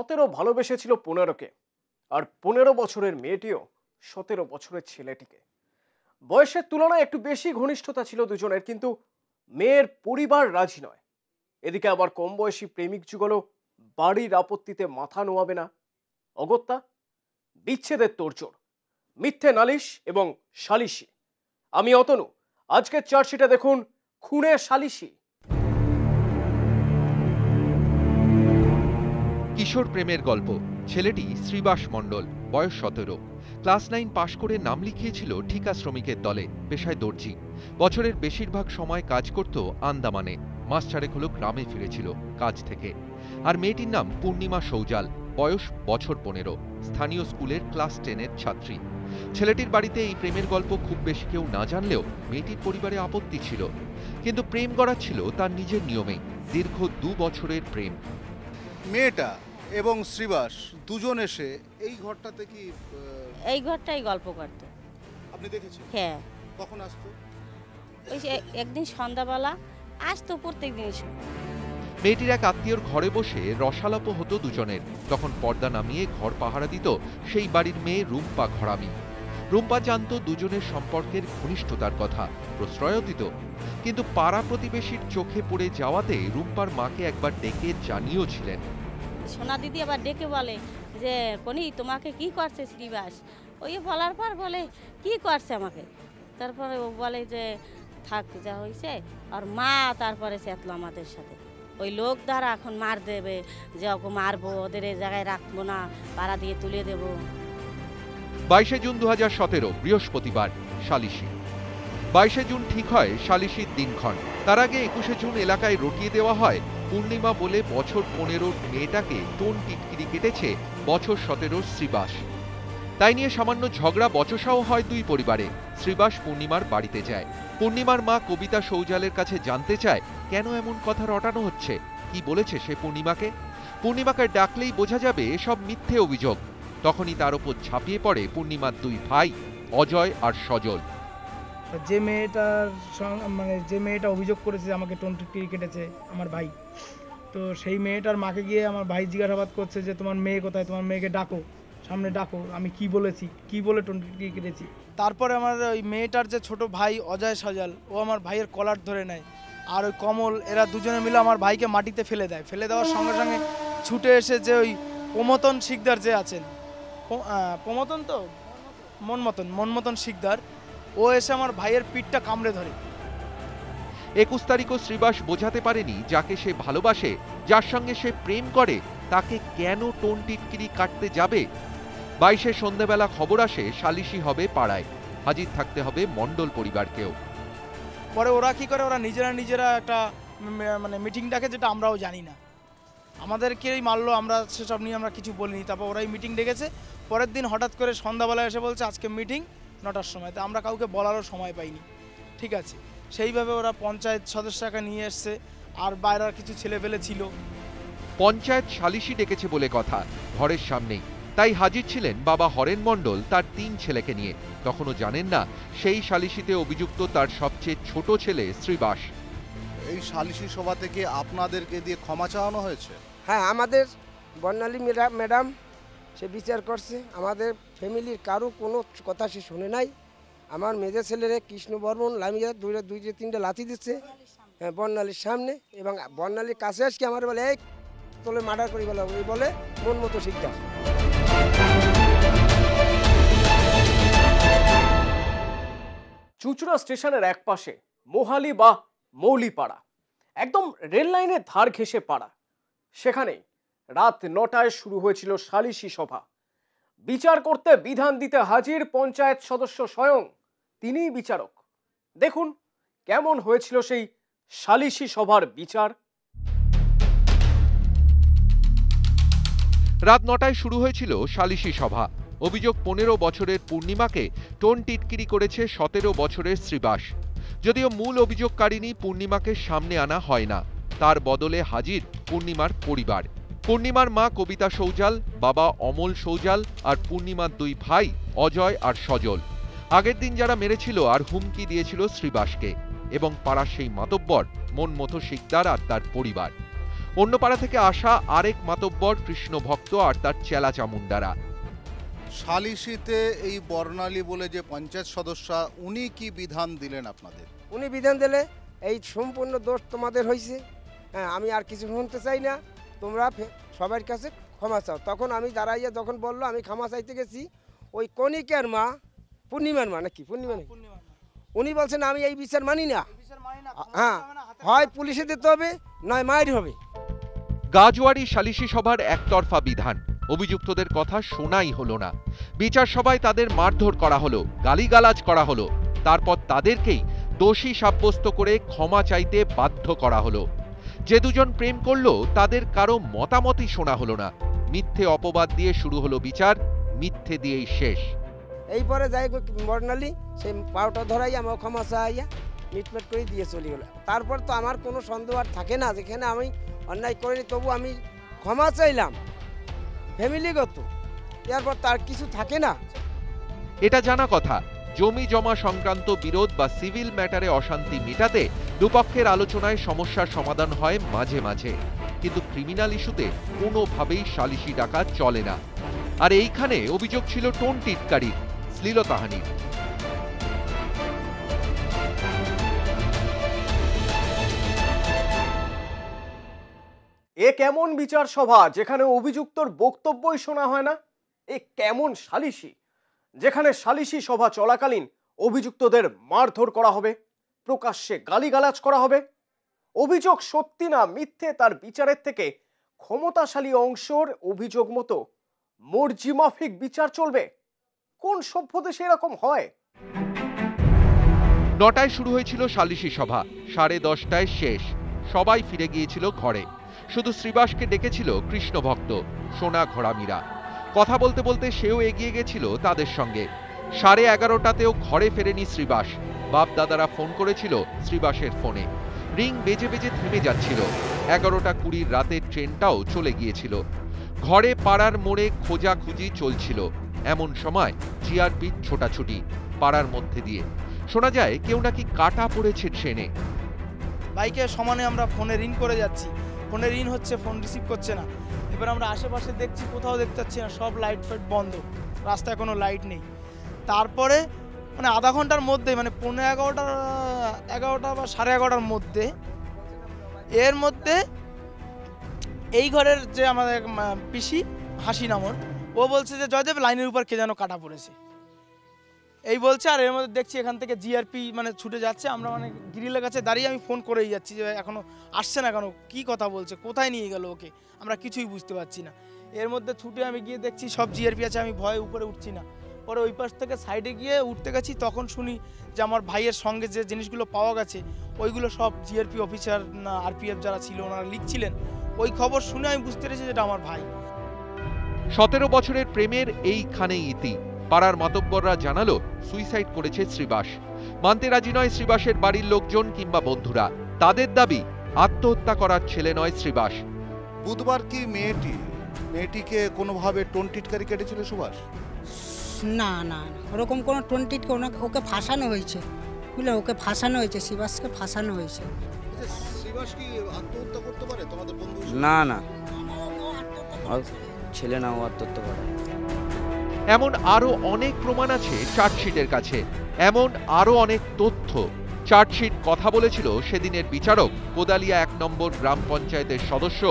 17 ভালোবেসেছিল 15কে, আর 15 বছরের মেয়েটিও 17 বছরের ছেলেটিকে। বয়সের তুলনায় একটু বেশি ঘনিষ্ঠতা ছিল দুজনের, কিন্তু মেয়ের পরিবার রাজি নয়। এদিকে আবার কম বয়সী প্রেমিক যুগলও বাড়ির আপত্তিতে মাথা নোয়াবে না। অগত্যা বিচ্ছেদের তোড়জোড়, মিথ্যে নালিশ এবং সালিশি। আমি অতনু, আজকের চার্জশিটে দেখুন খুনের সালিশি। কিশোর প্রেমের গল্প। ছেলেটি শ্রীবাস মণ্ডল, বয়স 17। ক্লাস 9 পাশ করে নাম লিখিয়েছিল ঠিকা শ্রমিকের দলে, পেশায় দর্জি। বছরের বেশিরভাগ সময় কাজ করত আন্দামানে, মাস চারেক হলো গ্রামে ফিরেছিল কাজ থেকে। আর মেয়েটির নাম পূর্ণিমা সৌজাল, বয়স বছর 15, স্থানীয় স্কুলের ক্লাস 10-এর ছাত্রী। ছেলেটির বাড়িতে এই প্রেমের গল্প খুব বেশি কেউ না জানলেও মেয়েটির পরিবারে আপত্তি ছিল। কিন্তু প্রেম গড়া ছিল তার নিজের নিয়মেই। দীর্ঘ 2 বছরের প্রেম। মেয়েটা এবং শ্রীবাস দুজন এসে এই ঘরটাতে কি এই ঘরটাই গল্প করতো। আপনি দেখেছেন? হ্যাঁ। কখন আসতো? ওই যে একদিন সন্ধ্যাবেলা আসতো, প্রত্যেক দিন। মেয়েটির এক আত্মীয়র ঘরে বসে রসালাপ হতো দুজনের। তখন পর্দা নামিয়ে ঘর পাহারা দিত সেই বাড়ির মেয়ে রুম্পা ঘরামি। রুম্পা জানত দুজনের সম্পর্কের ঘনিষ্ঠতার কথা, প্রশ্রয়ও দিত। কিন্তু পাড়া প্রতিবেশীর চোখে পড়ে যাওয়াতে রুম্পার মাকে একবার ডেকে জানিয়েছিলেন। সোনা দিদি আবার ডেকে বলে যে কোনি তোমাকে কি করছে শ্রীবাস। ওই বলার পর বলে কি করছে আমাকে। তারপরে ও বলে যে থাক যা হয়েছে। আর মা তারপরে চেতলো আমাদের সাথে, ওই লোক দ্বারা এখন মার দেবে, যে ওকে মারবো, ওদের এই জায়গায় রাখবো না, পাড়া দিয়ে তুলে দেবো। 22 জুন 2017, বৃহস্পতিবার, সালিশি। 22 জুন ঠিক হয় সালিশির দিনক্ষণ। তার আগে 21 জুন এলাকায় রটিয়ে দেওয়া হয় পূর্ণিমা বলে বছর 15-র মেয়েটাকে টোন টিটকিরি কেটেছে বছর 17-র শ্রীবাস। তাই নিয়ে সামান্য ঝগড়া বচসাও হয় দুই পরিবারে। শ্রীবাস পূর্ণিমার বাড়িতে যায়। পূর্ণিমার মা কবিতা সৌজালের কাছে জানতে চায় কেন এমন কথা রটানো হচ্ছে, কি বলেছে সে পূর্ণিমাকে। পূর্ণিমাকে ডাকলেই বোঝা যাবে এসব মিথ্যে অভিযোগ। তখনই তার ওপর ঝাঁপিয়ে পড়ে পূর্ণিমার দুই ভাই, অজয় আর সজল। যে মেয়েটা অভিযোগ করেছে আমাকে টোন টিটকিরি কেটেছে, আমার ভাই, তো সেই মেয়েটার মাকে গিয়ে আমার ভাই জিজ্ঞাসাবাদ করছে যে তোমার মেয়ে কোথায়, তোমার মেয়েকে ডাকো, সামনে ডাকো, আমি কি বলেছি, কি বলে টোন টিটকিরি কেটেছি। তারপরে আমার ওই মেয়েটার যে ছোট ভাই অজয় সজাল, ও আমার ভাইয়ের কলার ধরে নেয়, আর ওই কমল, এরা দুজনে মিলে আমার ভাইকে মাটিতে ফেলে দেয়। ফেলে দেওয়ার সঙ্গে সঙ্গে ছুটে এসে যে ওই প্রমতন শিকদার যে আছেন, প্রমতন তো মনমতন শিকদার, ও এসে আমার ভাইয়ের পিঠটা কামড়ে ধরে। 21 তারিখও শ্রীবাস বোঝাতে পারেনি যাকে সে ভালোবাসে, যার সঙ্গে সে প্রেম করে, তাকে কেন টোন টিটকিরি কাটতে যাবে। 22 সন্ধ্যাবেলা খবর আসে সালিশি হবে পাড়ায়, হাজির থাকতে হবে মণ্ডল পরিবারকেও। পরে ওরা কি করে, ওরা নিজেরা একটা মিটিং ডাকে, যেটা আমরাও জানি না, আমাদেরকেই মারলো, আমরা সেসব নিয়ে আমরা কিছু বলিনি। তারপর ওরাই মিটিং ডেকেছে। পরের দিন হঠাৎ করে সন্ধ্যাবেলা এসে বলছে আজকে মিটিং 9টার সময়। তো আমরা কাউকে বলারও সময় পাইনি। ঠিক আছে, সেইভাবে ওরা পঞ্চায়েত সদস্যকে নিয়ে এসছে, আর বাইরের কিছু ছেলেপেলে ছিল। পঞ্চায়েত সালিশি ডেকেছে বলে কথা, ঘরের সামনেই। তাই হাজির ছিলেন বাবা হরেন মণ্ডল তার 3 ছেলেকে নিয়ে। তখনও জানেন না সেই সালিশিতে অভিযুক্ত তার সবচেয়ে ছোট ছেলে শ্রীবাস। এই সালিশি সভা থেকে আপনাদেরকে দিয়ে ক্ষমা চাওয়ানো হয়েছে? হ্যাঁ, আমাদের বর্ণালী ম্যাডাম সে বিচার করছে। আমাদের ফ্যামিলির কারো কোনো কথা সে শুনে নাই। আমার মেজে ছেলেরে কৃষ্ণ বর্মন লামিয়া 2-3টা লাথি দিচ্ছে বর্ণালীর সামনে, এবং বর্ণালীর কাছে আসকে আমার বলে এই তোলে মার্ডার করি বলে, ওই বলে মন মতো শিক্ষা। চুঁচুড়া স্টেশনের এক পাশে মোহালি বা মৌলিপাড়া, একদম রেল লাইনের ধার ঘেঁষে পাড়া। সেখানেই রাত 9টায় শুরু হয়েছিল সালিশি সভা। বিচার করতে বিধান দিতে হাজির পঞ্চায়েত সদস্য স্বয়ং, তিনিই বিচারক। দেখুন কেমন হয়েছিল সেই সালিশি সভার বিচার। রাত 9টায় শুরু হয়েছিল সালিশি সভা। অভিযোগ 15 বছরের পূর্ণিমাকে টোন টিটকিরি করেছে 17 বছরের শ্রীবাস। যদিও মূল অভিযোগকারিনী পূর্ণিমাকে সামনে আনা হয় না, তার বদলে হাজির পূর্ণিমার পরিবার। পূর্ণিমার মা কবিতা সৌজাল, বাবা অমল সৌজাল আর পূর্ণিমার 2 ভাই অজয় আর সজল। আগের দিন যারা মেরেছিল আর হুমকি দিয়েছিল শ্রীবাসকে, এবং পাড়ার সেই মাতব্বর মনমতো শিকদার আর তার পরিবার। অন্য পাড়া থেকে আসা আরেক মাতব্বর কৃষ্ণ ভক্ত আর তার চেলা চামুন্ডারা। সালিশিতে এই বর্ণালী বলে যে পঞ্চায়েত সদস্য, উনি কি বিধান দিলেন আপনাদের? উনি বিধান দিলে এই সম্পূর্ণ দোষ তোমাদের হয়েছে, হ্যাঁ আমি আর কিছু শুনতে চাই না, তোমরা সবার কাছে ক্ষমা চাও। তখন আমি দাঁড়াইয়া যখন বললো আমি ক্ষমা চাইতে গেছি, ওই কণিকার মা, পূর্ণিমার মা নাকি পূর্ণিমা নাকি, উনি বলছেন আমি এই বিচার মানি না, হ্যাঁ হয় পুলিশে দিতে হবে নয় মায়ের হবে। গাজোয়ারি সালিশি সভার একতরফা বিধান, অভিযুক্তদের কথা শোনাই হলো না। বিচার সভায় তাদের মারধর করা হলো, গালিগালাজ করা হলো, তারপর তাদেরকেই দোষী সাব্যস্ত করে ক্ষমা চাইতে বাধ্য করা হলো। যে দুজন প্রেম করলো তাদের কারো মতামতই শোনা হলো না। মিথ্যে অপবাদ দিয়ে শুরু হলো বিচার, মিথ্যে দিয়েই শেষ। এই পরে যাই বর্ণালী সেই পাউটা ধরাই আমার ক্ষমা চাইয়া মিটমেট করে দিয়ে চলে গেল। তারপর তো আমার কোনো সন্দেহ আর থাকে না, যেখানে আমি অন্যায় করিনি তবু আমি ক্ষমা চাইলাম ফ্যামিলিগত, এরপর তার কিছু থাকে না। এটা জানা কথা, জমি জমা সংক্রান্ত বিরোধ বা সিভিল ম্যাটারে অশান্তি মেটাতে দুপক্ষের আলোচনায় সমস্যার সমাধান হয় মাঝে মাঝে, কিন্তু ক্রিমিনাল ইস্যুতে কোনোভাবেই সালিশি ডাকা চলে না। আর এইখানে অভিযোগ ছিল টোন টিটকারির, শ্লীলতাহানির। এ কেমন বিচার সভা যেখানে অভিযুক্তর বক্তব্যই শোনা হয় না? এ কেমন সালিশি যেখানে সালিশি সভা চলাকালীন অভিযুক্তদের মারধর করা হবে, প্রকাশ্যে গালিগালাজ করা হবে? অভিযোগ সত্যি না মিথ্যে তার বিচারের থেকে ক্ষমতাশালী অংশের অভিযোগ মতো মর্জিমাফিক বিচার চলবে? কোন সভ্য দেশে এরকম হয়? 9টায় শুরু হয়েছিল সালিশি সভা, 10:30টায় শেষ। সবাই ফিরে গিয়েছিল ঘরে। শুধু শ্রীবাসকে ডেকেছিল কৃষ্ণ ভক্ত, সোনা ঘোড়ামিরা। কথা বলতে বলতে সেও এগিয়ে গেছিল তাদের সঙ্গে। 11:30টাতেও ঘরে ফেরেনি শ্রীবাস। বাপ দাদারা ফোন করেছিল শ্রীবাসের ফোনে, রিং বেজে বেজে থেমে যাচ্ছিল। 11:20 রাতের ট্রেনটাও চলে গিয়েছিল। ঘরে পাড়ার মোড়ে খোঁজাখুঁজি চলছিল। এমন সময় জিআরপির ছোটাছুটি পাড়ার মধ্যে দিয়ে। শোনা যায় কেউ নাকি কাটা পড়েছে ট্রেনে। বাইকে সমানে আমরা ফোনে রিং করে যাচ্ছি, ফোনে রিং হচ্ছে, ফোন রিসিভ করছে না। এবার আমরা আশেপাশে দেখছি, কোথাও দেখতে পাচ্ছি না, সব লাইট ফাইট বন্ধ, রাস্তায় কোনো লাইট নেই। তারপরে মানে আধা ঘন্টার মধ্যে, মানে 11:15 বা 11:30টার মধ্যে, এর মধ্যে এই ঘরের যে আমাদের পিসি হাসি নামর, ও বলছে যে জয়দেব লাইনের উপর কে যেন কাটা পড়েছে এই বলছে। আর এর মধ্যে দেখছি এখান থেকে জিআরপি মানে ছুটে যাচ্ছে। আমরা মানে গ্রিলের কাছে দাঁড়িয়ে আমি ফোন করেই যাচ্ছি যে এখনো আসছে না কেন, কি কথা বলছে, কোথায় নিয়ে গেল ওকে, আমরা কিছুই বুঝতে পারছি না। এর মধ্যে ছুটে আমি গিয়ে দেখছি সব জিআরপি আছে, আমি ভয়ে উপরে উঠছি না। পরে ওই পাশ থেকে সাইডে গিয়ে উঠতে গেছি, তখন শুনি যে আমার ভাইয়ের সঙ্গে যে জিনিসগুলো পাওয়া গেছে ওইগুলো সব জিআরপি অফিসার না আরপিএফ যারা ছিল ওনারা লিখছিলেন। ওই খবর শুনে আমি বুঝতে পেরেছি যেটা আমার ভাই। 17 বছরের প্রেমের এইখানেই ইতি। পাড়ার মাতব্বররা জানালো সুইসাইড করেছে শ্রীবাস। মানতে রাজি নয় শ্রীবাসের বাড়ির লোকজন কিংবা বন্ধুরা। তাদের দাবি আত্মহত্যা করার ছেলে নয় শ্রীবাস। বুধবার কি মেয়েটিকে কোনোভাবে টোন টিটকারি কেটেছিল সুভাষ? না না না, ওরকম কোনো টোনটিট ওকে ফাঁসানো হয়েছে, বুঝলেন, ওকে ফাঁসানো হয়েছে, শিবাসকে ফাঁসানো হয়েছে। শ্রীবাস কি আত্মহত্যা করতে পারে তোমাদের বন্ধু? না না, ছেলে না, ও আত্মহত্যা করে। এমন আরো অনেক প্রমাণ আছে চার্জশিটের কাছে, এমন আরো অনেক তথ্য। চার্জশিট কথা বলেছিল সেদিনের বিচারক কোদালিয়া 1 নম্বর গ্রাম পঞ্চায়েতের সদস্য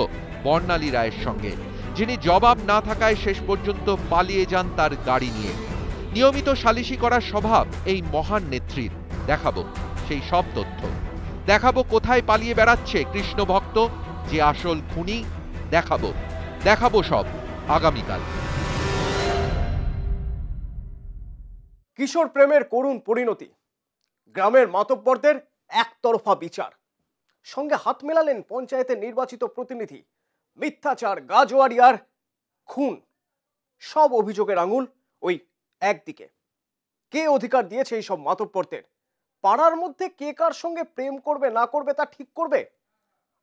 বর্ণালী রায়ের সঙ্গে, যিনি জবাব না থাকায় শেষ পর্যন্ত পালিয়ে যান তার গাড়ি নিয়ে। নিয়মিত সালিশি করার স্বভাব এই মহান নেত্রীর। দেখাবো সেই সব তথ্য, দেখাবো কোথায় পালিয়ে বেড়াচ্ছে কৃষ্ণ ভক্ত, যে আসল খুনি। দেখাবো সব আগামীকাল। কিশোর প্রেমের করুণ পরিণতি, গ্রামের মাতব্বরদের একতরফা বিচার, সঙ্গে হাত মেলালেন পঞ্চায়েতের নির্বাচিত প্রতিনিধি। মিথ্যাচার, গাজোয়ারি আর খুন, সব অভিযোগের আঙুল ওই একদিকে। কে অধিকার দিয়েছে এই সব মাতব্বরদের? পাড়ার মধ্যে কে কার সঙ্গে প্রেম করবে না করবে তা ঠিক করবে?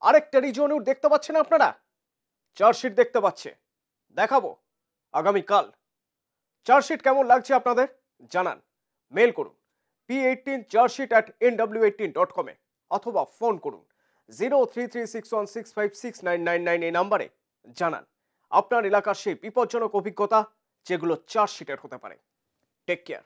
আরেকটা রিজনিউর দেখতে পাচ্ছেন আপনারা, চার্জশিট দেখতে পাচ্ছে, দেখাবো আগামীকাল। চার্জশিট কেমন লাগছে আপনাদের জানান, মেল করুন p18chargesheet@nw18.com অথবা ফোন করুন 033616569999 এই নাম্বারে জানান আপনার এলাকার সেই বিপজ্জনক অভিজ্ঞতা যেগুলো চার্জশিটের হতে পারে। Take care.